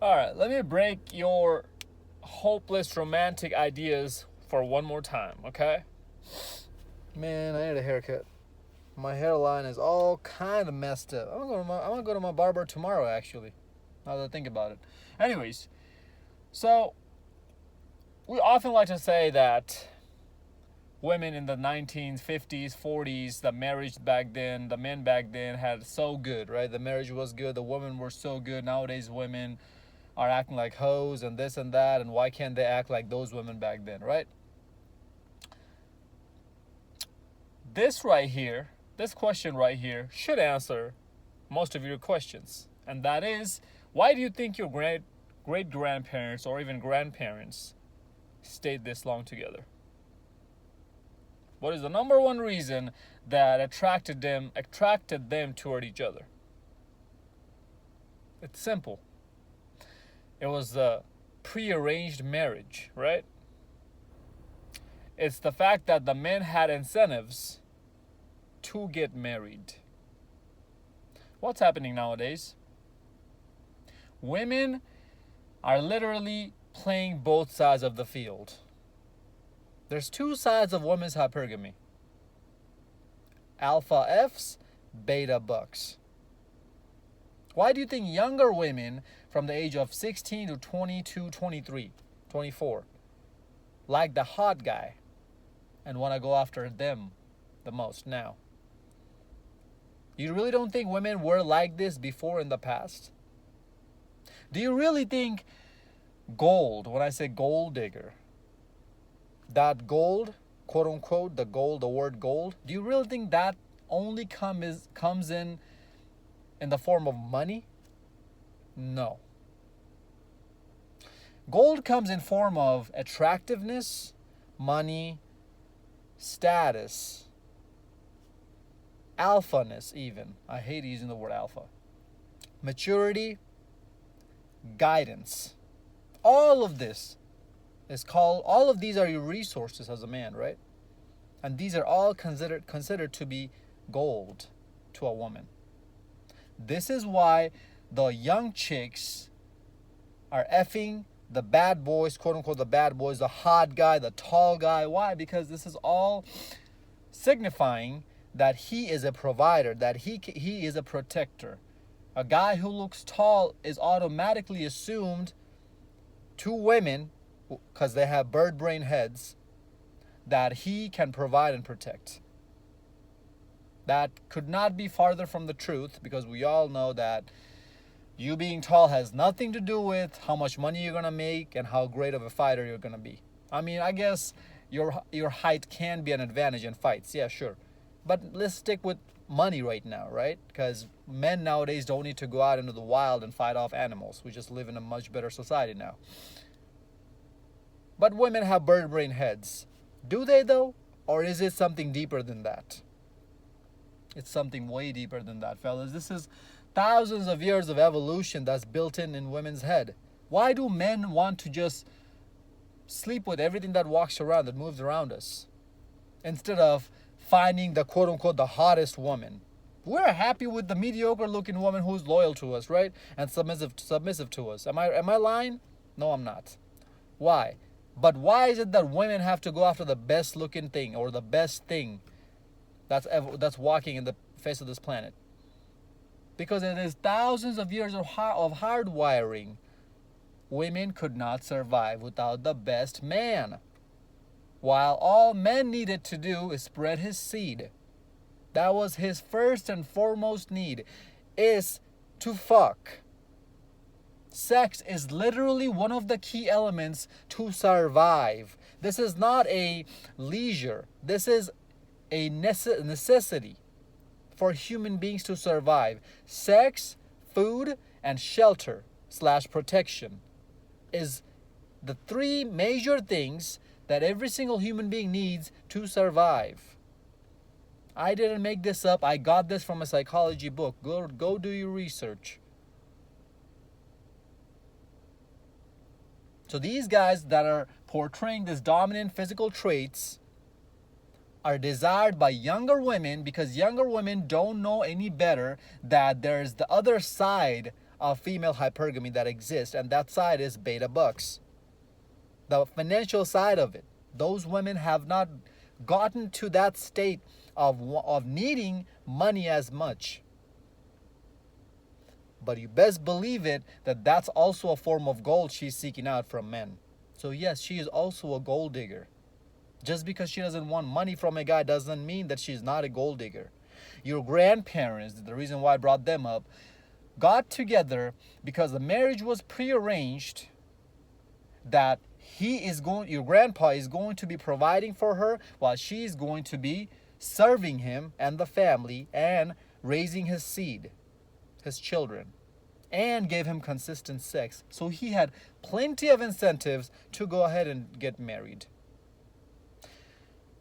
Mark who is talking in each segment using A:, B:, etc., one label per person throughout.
A: All right, let me break your hopeless romantic ideas for one more time, okay? Man, I need a haircut. My hairline is all kind of messed up. I'm gonna go to my barber tomorrow, actually. Now that I think about it. Anyways, so we often like to say that women in the 1950s, 40s, the marriage back then, the men back then had so good, right? The marriage was good, the women were so good. Nowadays, women are acting like hoes and this and that, and why can't they act like those women back then, right? This question right here should answer most of your questions. And that is, why do you think your great grandparents or even grandparents stayed this long together? What is the number one reason that attracted them toward each other? It's simple. It was a prearranged marriage, right? It's the fact that the men had incentives to get married. What's happening nowadays? Women are literally playing both sides of the field. There's two sides of women's hypergamy. Alpha Fs, beta bucks. Why do you think younger women from the age of 16 to 22, 23, 24 like the hot guy and want to go after them the most now? You really don't think women were like this before in the past? Do you really think gold, when I say gold digger, that gold, quote unquote, the word gold, do you really think that only comes in the form of money? No. Gold comes in form of attractiveness, money, status, alphaness even. I hate using the word alpha. Maturity, guidance. All of these are your resources as a man, right? And these are all considered to be gold to a woman. This is why the young chicks are effing the bad boys, quote unquote, the bad boys, the hot guy, the tall guy. Why? Because this is all signifying that he is a provider, that he is a protector. A guy who looks tall is automatically assumed to women, because they have bird brain heads, that he can provide and protect. That could not be farther from the truth, because we all know that you being tall has nothing to do with how much money you're going to make and how great of a fighter you're going to be. I mean, I guess your height can be an advantage in fights. Yeah, sure. But let's stick with money right now, right? Because men nowadays don't need to go out into the wild and fight off animals. We just live in a much better society now. But women have bird brain heads. Do they though? Or is it something deeper than that? It's something way deeper than that, fellas. This is thousands of years of evolution that's built in women's head. Why do men want to just sleep with everything that walks around, that moves around us, instead of finding the quote unquote the hottest woman? We're happy with the mediocre looking woman who's loyal to us, right? And submissive to us. Am I lying? No, I'm not. Why? But why is it that women have to go after the best looking thing or the best thing that's walking in the face of this planet? Because it is thousands of years of hard wiring. Women could not survive without the best man. While all men needed to do is spread his seed. That was his first and foremost need, is to fuck. Sex is literally one of the key elements to survive. This is not a leisure. This is a necessity for human beings to survive. Sex, food, and shelter / protection is the three major things that every single human being needs to survive. I didn't make this up. I got this from a psychology book. Go do your research. So these guys that are portraying these dominant physical traits are desired by younger women, because younger women don't know any better that there's the other side of female hypergamy that exists, and that side is beta bucks. The financial side of it. Those women have not gotten to that state of needing money as much. But you best believe it that that's also a form of gold she's seeking out from men. So yes, she is also a gold digger. Just because she doesn't want money from a guy doesn't mean that she's not a gold digger. Your grandparents, the reason why I brought them up, got together because the marriage was prearranged, that your grandpa is going to be providing for her while she is going to be serving him and the family and raising his seed, his children, and gave him consistent sex. So he had plenty of incentives to go ahead and get married.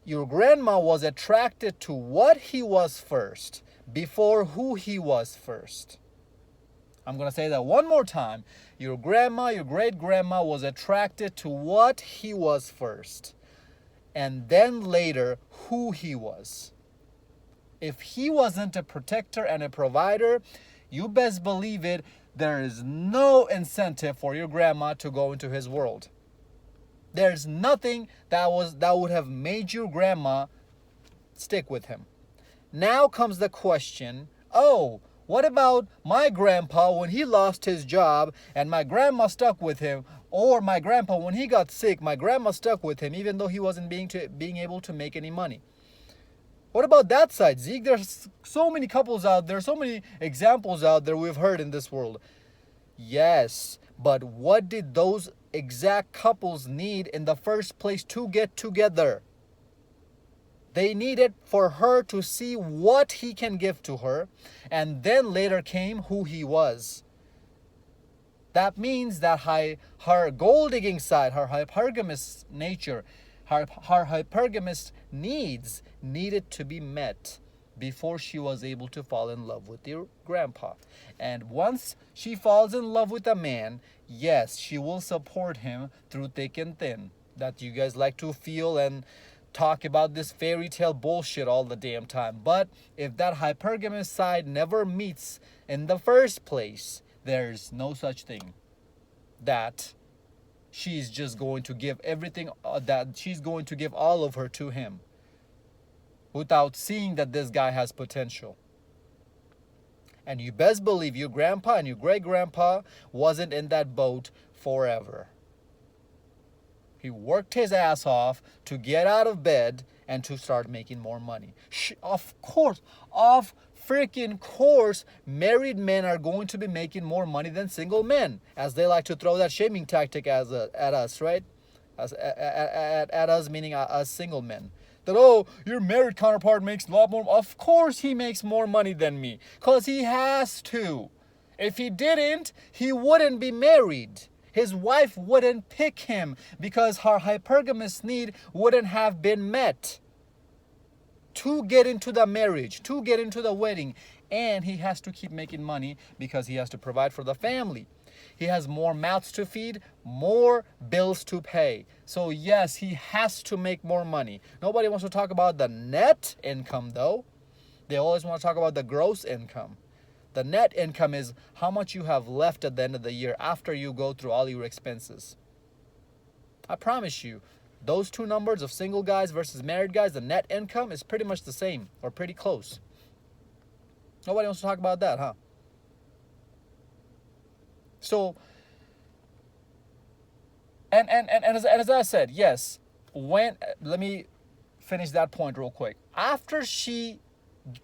A: Your grandma was attracted to what he was first before who he was first. I'm going to say that one more time. Your grandma, your great-grandma was attracted to what he was first, and then later who he was. If he wasn't a protector and a provider, you best believe it, there is no incentive for your grandma to go into his world. There's nothing that would have made your grandma stick with him. Now comes the question, what about my grandpa when he lost his job and my grandma stuck with him? Or my grandpa when he got sick, my grandma stuck with him even though he wasn't being able to make any money. What about that side, Zeke? There's so many couples out there, so many examples out there we've heard in this world. Yes, but what did those exact couples need in the first place to get together? They needed for her to see what he can give to her, and then later came who he was. That means that her gold digging side, her hypergamous nature, her hypergamous needs needed to be met before she was able to fall in love with your grandpa. And once she falls in love with a man, yes, she will support him through thick and thin. That you guys like to feel and talk about this fairy tale bullshit all the damn time. But if that hypergamous side never meets in the first place, there's no such thing that she's just going to give everything, that she's going to give all of her to him without seeing that this guy has potential. And you best believe your grandpa and your great-grandpa wasn't in that boat forever. He worked his ass off to get out of bed and to start making more money. Of course, freaking course, married men are going to be making more money than single men, as they like to throw that shaming tactic at us, right? At us, meaning us single men. That, your married counterpart makes a lot more. Of course he makes more money than me, because he has to. If he didn't, he wouldn't be married. His wife wouldn't pick him because her hypergamous need wouldn't have been met to get into the marriage, to get into the wedding. And he has to keep making money because he has to provide for the family. He has more mouths to feed, more bills to pay. So yes, he has to make more money. Nobody wants to talk about the net income though. They always want to talk about the gross income. The net income is how much you have left at the end of the year after you go through all your expenses. I promise you, those two numbers of single guys versus married guys, the net income is pretty much the same or pretty close. Nobody wants to talk about that, huh? So, and as I said, yes, let me finish that point real quick. After she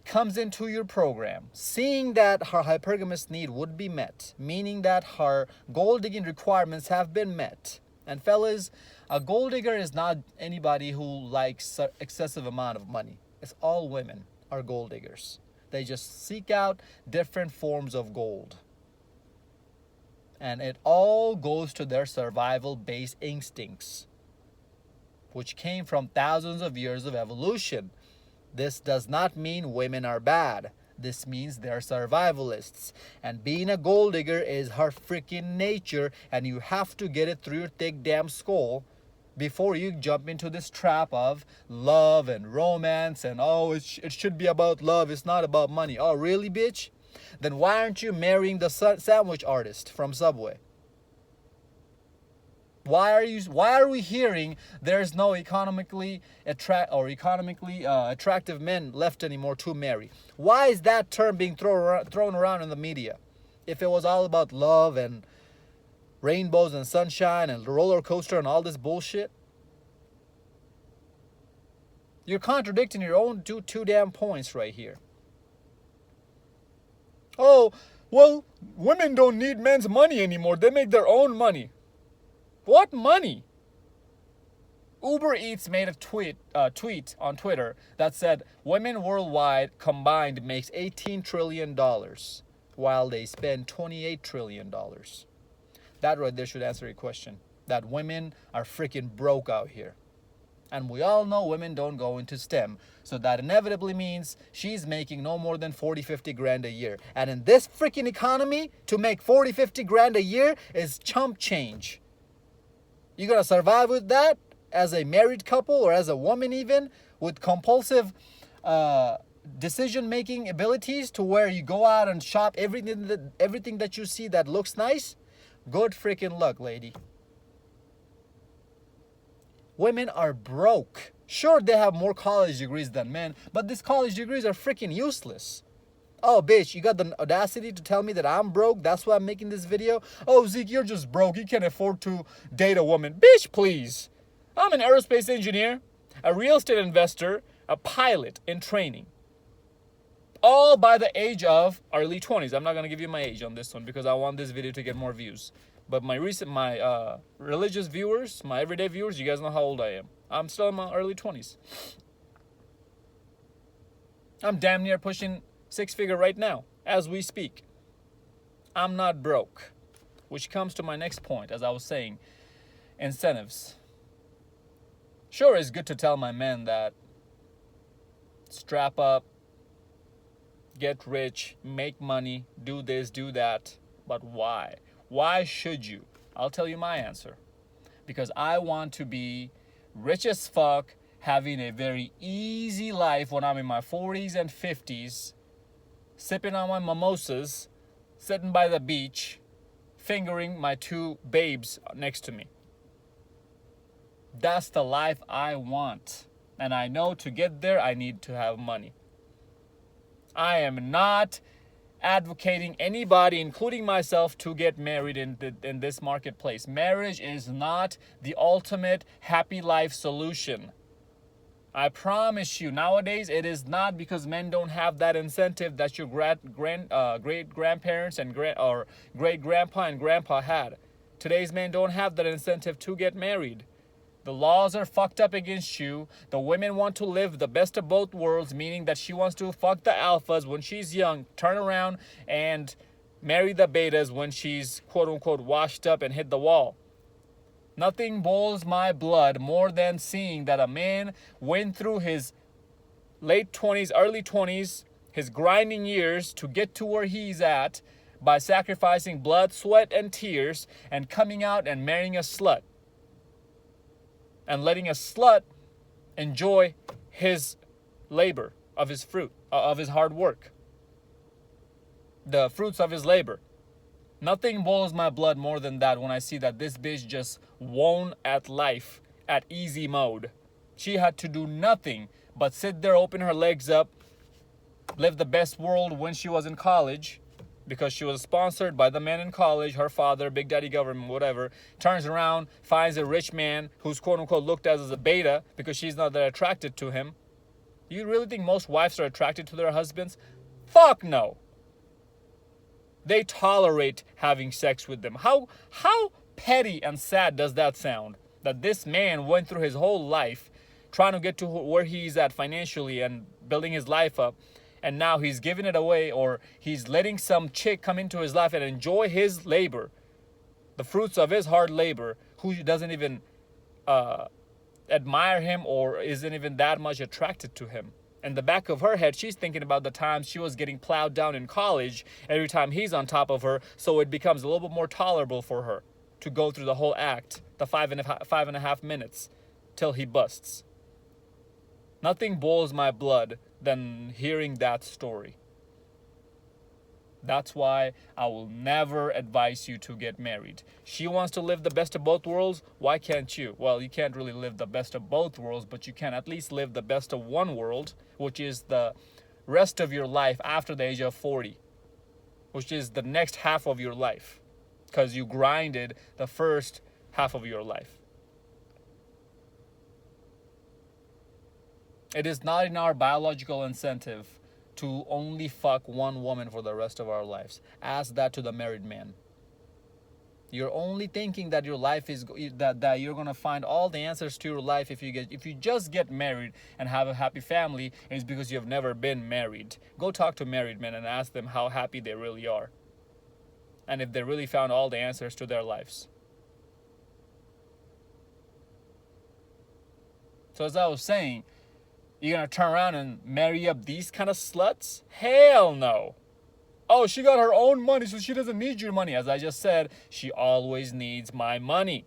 A: comes into your program, seeing that her hypergamous need would be met, meaning that her gold digging requirements have been met. And fellas, a gold digger is not anybody who likes excessive amount of money. It's all women are gold diggers. They just seek out different forms of gold. And it all goes to their survival-based instincts, which came from thousands of years of evolution. This does not mean women are bad. This means they're survivalists. And being a gold digger is her freaking nature, and you have to get it through your thick damn skull before you jump into this trap of love and romance and it should be about love, it's not about money. Oh, really, bitch? then why aren't you marrying the sandwich artist from Subway? Why are we hearing there's no economically attractive men left anymore to marry? Why is that term being thrown around in the media? If it was all about love and rainbows and sunshine and roller coaster and all this bullshit, you're contradicting your own two damn points right here. Oh, well, women don't need men's money anymore. They make their own money. What money? Uber Eats made a tweet on Twitter that said women worldwide combined makes $18 trillion while they spend $28 trillion. That right there should answer your question. That women are freaking broke out here. And we all know women don't go into STEM. So that inevitably means she's making no more than 40, 50 grand a year. And in this freaking economy, to make 40, 50 grand a year is chump change. You gonna survive with that as a married couple or as a woman even with compulsive decision-making abilities to where you go out and shop everything that you see that looks nice? Good freaking luck, lady. Women are broke. Sure, they have more college degrees than men, but these college degrees are freaking useless. Oh, bitch, you got the audacity to tell me that I'm broke? That's why I'm making this video? Oh, Zeke, you're just broke. You can't afford to date a woman. Bitch, please. I'm an aerospace engineer, a real estate investor, a pilot in training. All by the age of early 20s. I'm not going to give you my age on this one because I want this video to get more views. But my religious viewers, my everyday viewers, you guys know how old I am. I'm still in my early 20s. I'm damn near pushing 6-figure right now, as we speak. I'm not broke. Which comes to my next point, as I was saying, incentives. Sure, it's good to tell my men that strap up, get rich, make money, do this, do that. But why? Why should you? I'll tell you my answer. Because I want to be rich as fuck, having a very easy life when I'm in my 40s and 50s, sipping on my mimosas, sitting by the beach, fingering my 2 babes next to me. That's the life I want. And I know to get there, I need to have money. I am not advocating anybody, including myself, to get married in this marketplace. Marriage is not the ultimate happy life solution. I promise you, nowadays it is not, because men don't have that incentive that your great grandparents and great grandpa and grandpa had. Today's men don't have that incentive to get married. The laws are fucked up against you. The women want to live the best of both worlds, meaning that she wants to fuck the alphas when she's young, turn around and marry the betas when she's quote unquote washed up and hit the wall. Nothing boils my blood more than seeing that a man went through his late 20s, early 20s, his grinding years to get to where he's at by sacrificing blood, sweat, and tears and coming out and marrying a slut. And letting a slut enjoy his labor, of his fruit, of his hard work. The fruits of his labor. Nothing boils my blood more than that when I see that this bitch just won at life at easy mode. She had to do nothing but sit there, open her legs up, live the best world when she was in college, because she was sponsored by the man in college, her father, Big Daddy government, whatever, turns around, finds a rich man who's quote-unquote looked at as a beta because she's not that attracted to him. Do you really think most wives are attracted to their husbands? Fuck no. They tolerate having sex with them. How petty and sad does that sound? That this man went through his whole life trying to get to where he's at financially and building his life up, and now he's giving it away, or he's letting some chick come into his life and enjoy his labor, the fruits of his hard labor, who doesn't even admire him or isn't even that much attracted to him. In the back of her head, she's thinking about the times she was getting plowed down in college every time he's on top of her, so it becomes a little bit more tolerable for her to go through the whole act, the 5.5 minutes, till he busts. Nothing boils my blood than hearing that story. That's why I will never advise you to get married. She wants to live the best of both worlds. Why can't you? Well, you can't really live the best of both worlds, but you can at least live the best of one world, which is the rest of your life after the age of 40, which is the next half of your life, because you grinded the first half of your life. It is not in our biological incentive to only fuck one woman for the rest of our lives. Ask that to the married man. You're only thinking that your life is that you're gonna find all the answers to your life if you just get married and have a happy family. It's because you have never been married. Go talk to married men and ask them how happy they really are, and if they really found all the answers to their lives. So as I was saying, you're gonna turn around and marry up these kind of sluts? Hell no. Oh, she got her own money, so she doesn't need your money. As I just said, she always needs my money.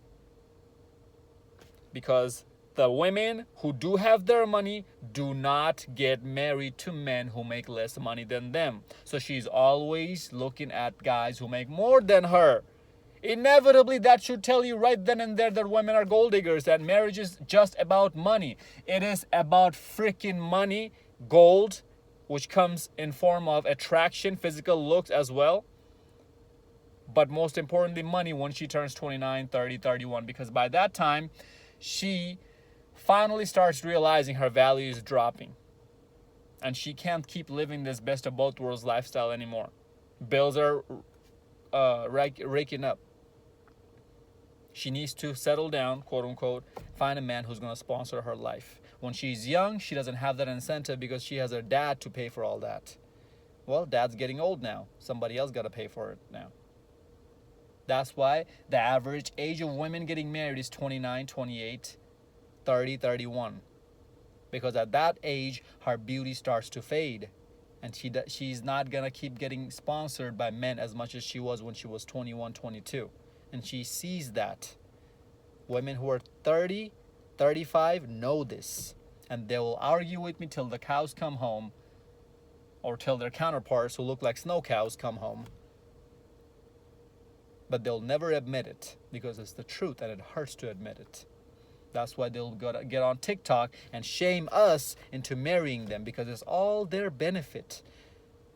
A: Because the women who do have their money do not get married to men who make less money than them. So she's always looking at guys who make more than her. Inevitably, that should tell you right then and there that women are gold diggers, that marriage is just about money. It is about freaking money, gold, which comes in form of attraction, physical looks as well. But most importantly, money when she turns 29, 30, 31, because by that time, she finally starts realizing her value is dropping. And she can't keep living this best of both worlds lifestyle anymore. Bills are raking up. She needs to settle down, quote unquote, find a man who's going to sponsor her life. When she's young, she doesn't have that incentive because she has her dad to pay for all that. Well, dad's getting old now. Somebody else got to pay for it now. That's why the average age of women getting married is 29, 28, 30, 31. Because at that age, her beauty starts to fade. And she's not going to keep getting sponsored by men as much as she was when she was 21, 22. And she sees that. Women who are 30, 35 know this. And they will argue with me till the cows come home, or till their counterparts who look like snow cows come home. But they'll never admit it because it's the truth and it hurts to admit it. That's why they'll get on TikTok and shame us into marrying them, because it's all their benefit.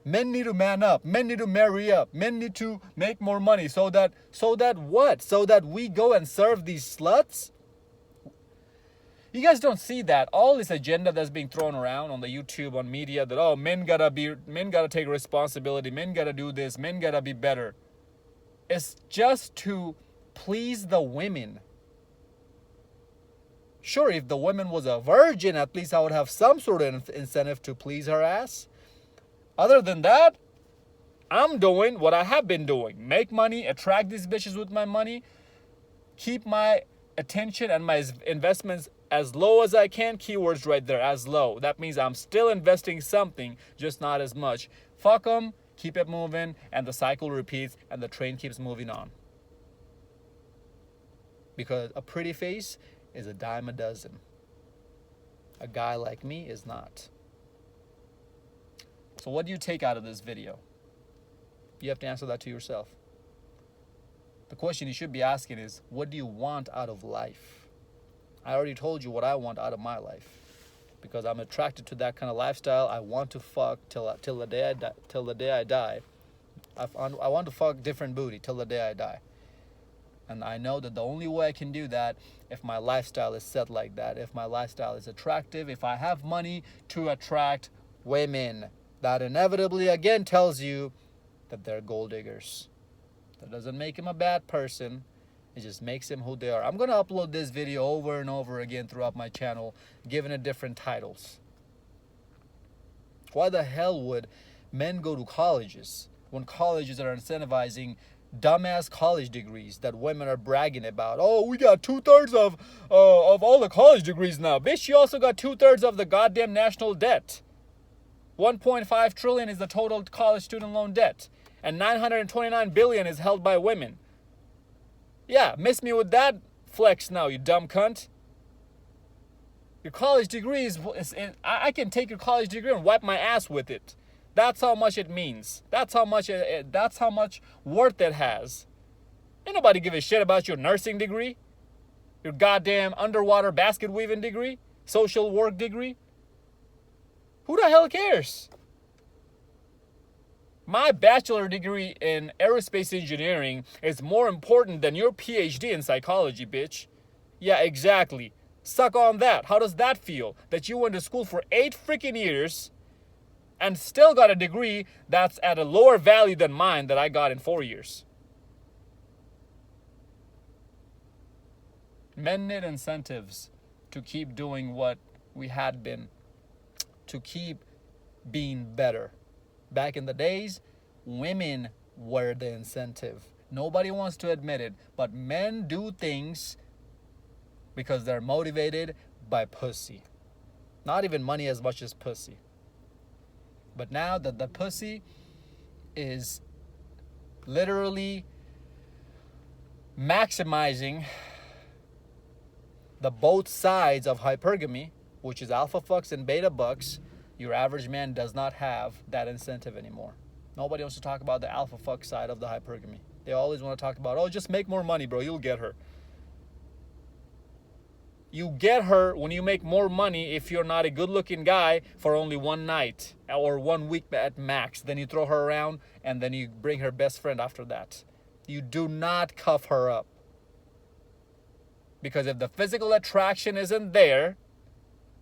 A: Men need to man up. Men need to marry up. Men need to make more money so that what? So that we go and serve these sluts? You guys don't see that all this agenda that's being thrown around on the YouTube, on media, that men gotta take responsibility, men gotta do this, men gotta be better. It's just to please the women. Sure, if the woman was a virgin, at least I would have some sort of incentive to please her ass. Other than that, I'm doing what I have been doing. Make money, attract these bitches with my money, keep my attention and my investments as low as I can. Keywords right there, as low. That means I'm still investing something, just not as much. Fuck them, keep it moving, and the cycle repeats and the train keeps moving on. Because a pretty face is a dime a dozen. A guy like me is not. So what do you take out of this video? You have to answer that to yourself. The question you should be asking is, what do you want out of life? I already told you what I want out of my life. Because I'm attracted to that kind of lifestyle. I want to fuck till the day I die. I want to fuck different booty till the day I die. And I know that the only way I can do that if my lifestyle is set like that, if my lifestyle is attractive, if I have money to attract women. That inevitably again tells you that they're gold diggers. That doesn't make him a bad person. It just makes him who they are. I'm going to upload this video over and over again throughout my channel, giving it different titles. Why the hell would men go to colleges when colleges are incentivizing dumbass college degrees that women are bragging about? Oh, we got 2/3 of all the college degrees now. Bitch, you also got 2/3 of the goddamn national debt. 1.5 trillion is the total college student loan debt. And 929 billion is held by women. Yeah, miss me with that flex now, you dumb cunt. Your college degree I can take your college degree and wipe my ass with it. That's how much it means. That's how much that's how much worth it has. Ain't nobody give a shit about your nursing degree, your goddamn underwater basket weaving degree, social work degree. Who the hell cares? My bachelor degree in aerospace engineering is more important than your PhD in psychology, bitch. Yeah, exactly. Suck on that. How does that feel? That you went to school for 8 freaking years and still got a degree that's at a lower value than mine that I got in 4 years. Men need incentives to keep doing what we had been, to keep being better. Back in the days, women were the incentive. Nobody wants to admit it, but men do things because they're motivated by pussy. Not even money as much as pussy. But now that the pussy is literally maximizing the both sides of hypergamy, which is alpha fucks and beta bucks, your average man does not have that incentive anymore. Nobody wants to talk about the alpha fuck side of the hypergamy. They always want to talk about, oh, just make more money, bro. You'll get her. You get her when you make more money if you're not a good-looking guy for only one night or 1 week at max. Then you throw her around and then you bring her best friend after that. You do not cuff her up. Because if the physical attraction isn't there,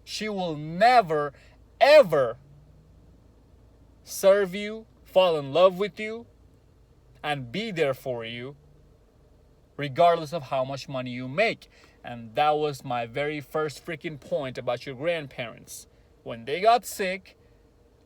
A: she will never, ever serve you, fall in love with you, and be there for you, regardless of how much money you make. And that was my very first freaking point about your grandparents. When they got sick,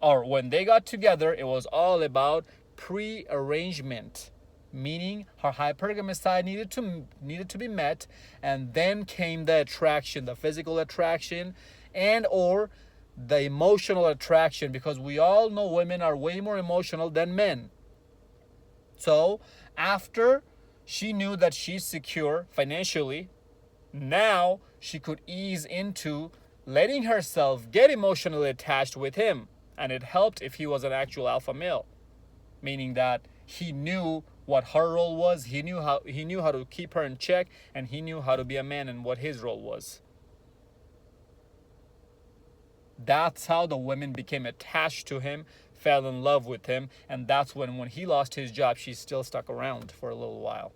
A: or when they got together, it was all about pre-arrangement. Meaning her hypergamous side needed to be met, and then came the attraction, the physical attraction, and or the emotional attraction, because we all know women are way more emotional than men. So after she knew that she's secure financially, now she could ease into letting herself get emotionally attached with him, and it helped if he was an actual alpha male, meaning that he knew what her role was, he knew how to keep her in check, and he knew how to be a man and what his role was. That's how the women became attached to him, fell in love with him, and that's when he lost his job, she still stuck around for a little while.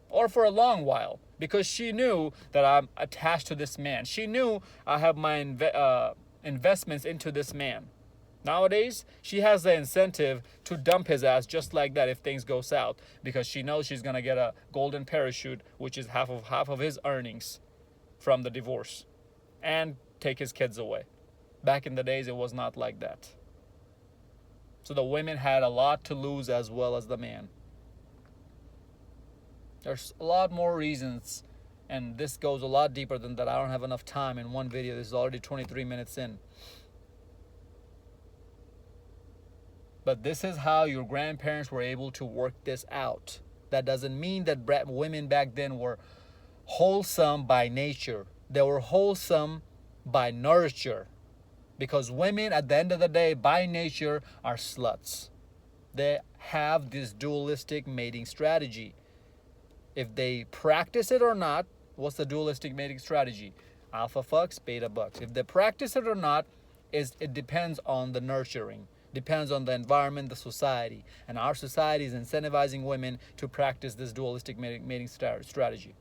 A: Or for a long while, because she knew that I'm attached to this man. She knew I have my investments into this man. Nowadays, she has the incentive to dump his ass just like that if things go south, because she knows she's gonna get a golden parachute, which is half of his earnings from the divorce, and take his kids away. Back in the days, it was not like that. So the women had a lot to lose as well as the man. There's a lot more reasons, and this goes a lot deeper than that. I don't have enough time in one video. This is already 23 minutes in. But this is how your grandparents were able to work this out. That doesn't mean that women back then were wholesome by nature. They were wholesome by nurture. Because women, at the end of the day, by nature, are sluts. They have this dualistic mating strategy. If they practice it or not, what's the dualistic mating strategy? Alpha fucks, beta bucks. If they practice it or not, it depends on the nurturing. Depends on the environment, the society. And our society is incentivizing women to practice this dualistic mating strategy.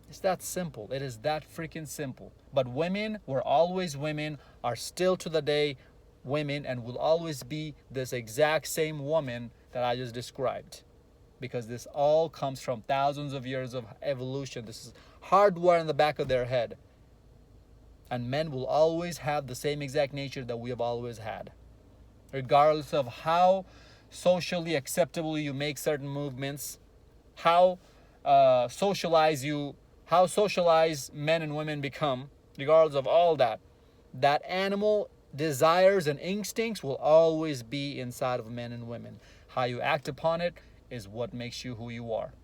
A: It's that simple. It is that freaking simple. But women were always women, are still to the day women, and will always be this exact same woman that I just described. Because this all comes from thousands of years of evolution. This is hardware in the back of their head. And men will always have the same exact nature that we have always had. Regardless of how socially acceptable you make certain movements, how socialized men and women become, regardless of all that, that animal desires and instincts will always be inside of men and women. How you act upon it is what makes you who you are.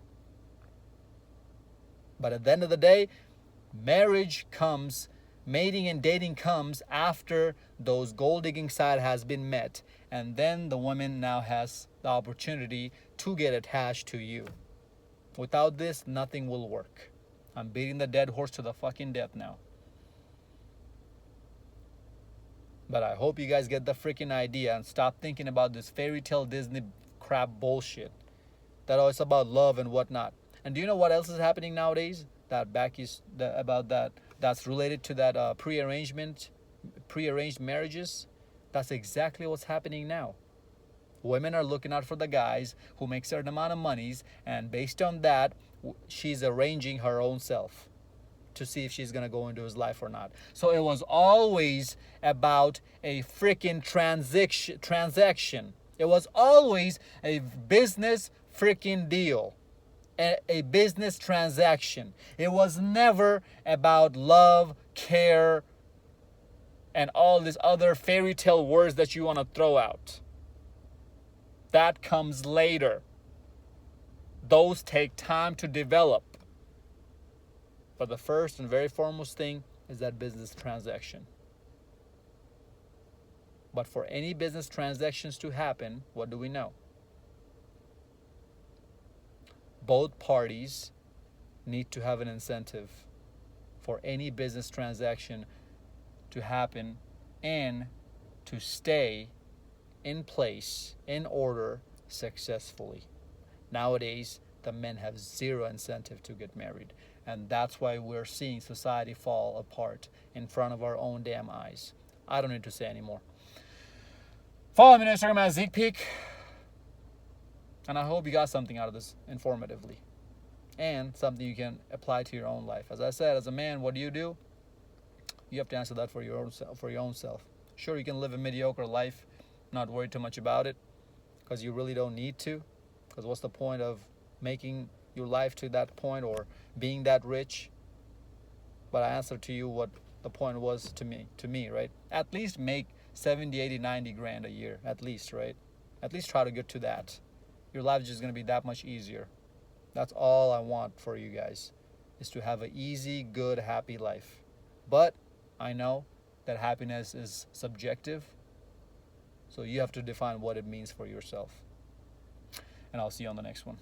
A: But at the end of the day, marriage comes Mating and dating comes after those gold digging side has been met, and then the woman now has the opportunity to get attached to you. Without this, nothing will work. I'm beating the dead horse to the fucking death now. But I hope you guys get the freaking idea and stop thinking about this fairy tale Disney crap bullshit. That it's about love and whatnot. And do you know what else is happening nowadays? That's related to that prearranged marriages. That's exactly what's happening now. Women are looking out for the guys who make certain amount of monies, and based on that, she's arranging her own self to see if she's gonna go into his life or not. So it was always about a freaking transaction. It was always a business freaking deal, a business transaction. It was never about love, care, and all these other fairy tale words that you want to throw out. That comes later. Those take time to develop. But the first and very foremost thing is that business transaction. But for any business transactions to happen, what do we know? Both parties need to have an incentive for any business transaction to happen and to stay in place, in order, successfully. Nowadays, the men have zero incentive to get married. And that's why we're seeing society fall apart in front of our own damn eyes. I don't need to say anymore. Follow me on Instagram at Zeekpeak. And I hope you got something out of this informatively. And something you can apply to your own life. As I said, as a man, what do? You have to answer that for your own self. Sure, you can live a mediocre life, not worry too much about it, because you really don't need to. Because what's the point of making your life to that point or being that rich? But I answered to you what the point was to me, right? At least make 70, 80, 90 grand a year, at least, right? At least try to get to that. Your life is just going to be that much easier. That's all I want for you guys, is to have an easy, good, happy life. But I know that happiness is subjective, so you have to define what it means for yourself. And I'll see you on the next one.